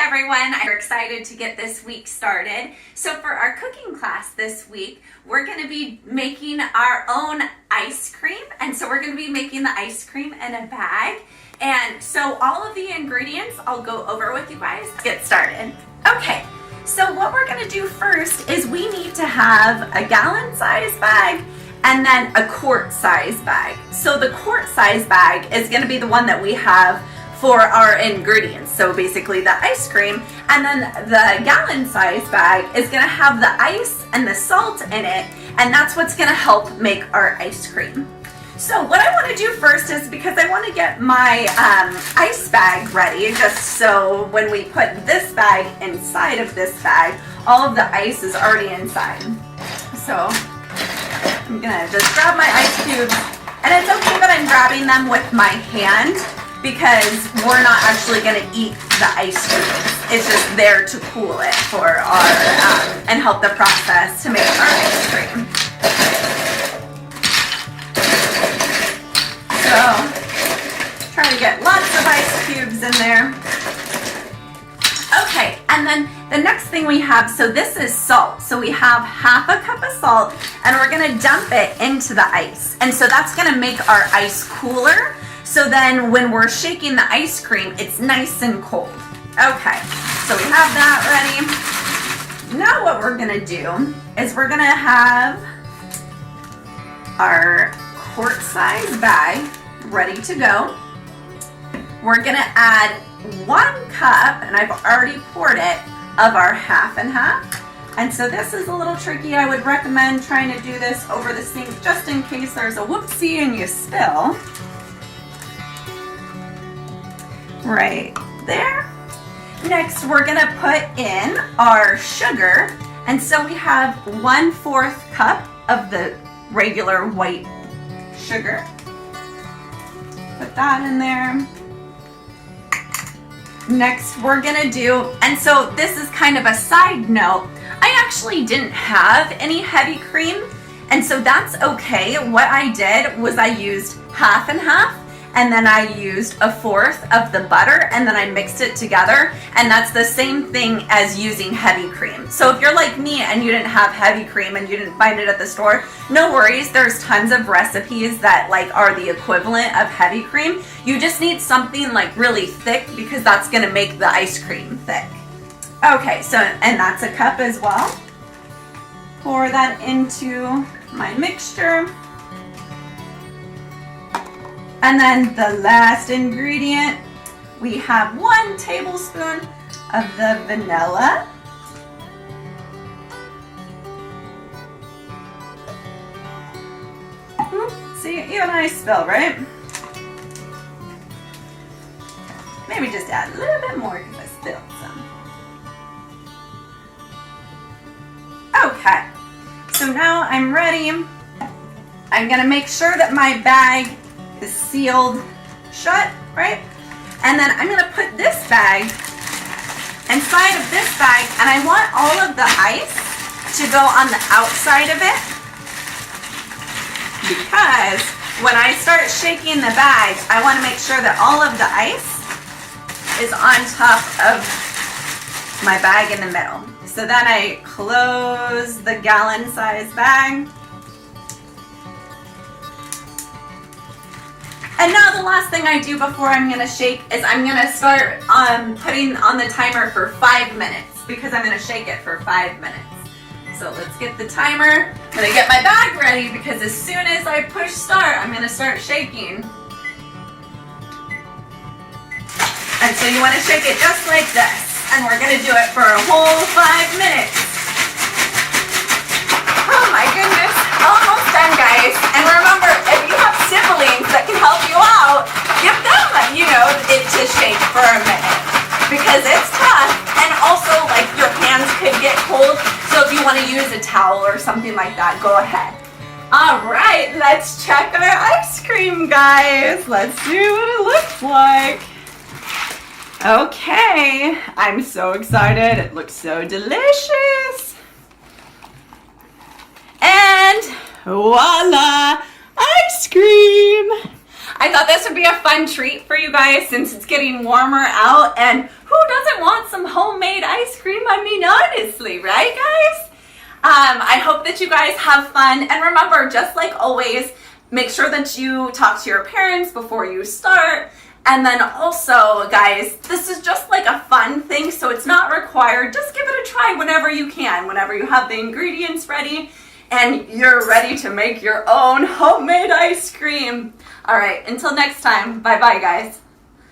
everyone, I'm excited to get this week started. So for our cooking class this week, we're going to be making our own ice cream. And so we're going to be making the ice cream in a bag. And so all of the ingredients I'll go over with you guys. Let's get started. Okay, so what we're going to do first is we need to have a gallon size bag and then a quart size bag. So the quart size bag is going to be the one that we have for our ingredients, so basically the ice cream, and then the gallon size bag is going to have the ice and the salt in it, and that's what's going to help make our ice cream. So what I want to do first is, because I want to get my ice bag ready, just so when we put this bag inside of this bag, all of the ice is already inside. So I'm going to just grab my ice cubes, and it's okay that I'm grabbing them with my hand, because we're not actually going to eat the ice cream. It's just there to cool it for our, and help the process to make our ice cream. So, try to get lots of ice cubes in there. Okay, and then the next thing we have, so this is salt. So we have half a cup of salt, and we're going to dump it into the ice. And so that's going to make our ice cooler. So then when we're shaking the ice cream, it's nice and cold. Okay, so we have that ready. Now what we're gonna do is we're gonna have our quart size bag ready to go. We're gonna add 1 cup, and I've already poured it, of our half and half. And so this is a little tricky. I would recommend trying to do this over the sink just in case there's a whoopsie and you spill. Right there. Next, we're gonna put in our sugar. And so we have 1/4 cup of the regular white sugar. Put that in there. Next, we're gonna do, and so this is kind of a side note, I actually didn't have any heavy cream, and so that's okay. What I did was I used half and half, and then I used 1/4 of the butter, and then I mixed it together, and that's the same thing as using heavy cream. So if you're like me and you didn't have heavy cream and you didn't find it at the store, no worries. There's tons of recipes that are the equivalent of heavy cream. You just need something really thick, because that's gonna make the ice cream thick. Okay, so, and that's a cup as well. Pour that into my mixture. And then the last ingredient, we have 1 tablespoon of the vanilla. See, even I spill, right? Maybe just add a little bit more because I spilled some. Okay, so now I'm ready. I'm gonna make sure that my bag is sealed shut, right? And then I'm gonna put this bag inside of this bag, and I want all of the ice to go on the outside of it, because when I start shaking the bag, I want to make sure that all of the ice is on top of my bag in the middle. So then I close the gallon size bag. And now the last thing I do before I'm going to shake is I'm going to start putting on the timer for 5 minutes, because I'm going to shake it for 5 minutes. So let's get the timer. I'm going to get my bag ready, because as soon as I push start, I'm going to start shaking. And so you want to shake it just like this. And we're going to do it for a whole 5 minutes. Oh my goodness. Almost done, guys. And remember, if you have siblings that can help you out, give them, it to shake for a minute, because it's tough, and also your hands could get cold. So if you want to use a towel or something like that, go ahead. All right, let's check our ice cream, guys. Let's see what it looks like. Okay, I'm so excited. It looks so delicious. And voila, ice cream. I thought this would be a fun treat for you guys since it's getting warmer out, and who doesn't want some homemade ice cream? I mean, honestly, right guys? I hope that you guys have fun, and remember, just like always, make sure that you talk to your parents before you start. And then also, guys, this is just like a fun thing, so it's not required. Just give it a try whenever you can, whenever you have the ingredients ready and you're ready to make your own homemade ice cream. All right, until next time, bye-bye, guys.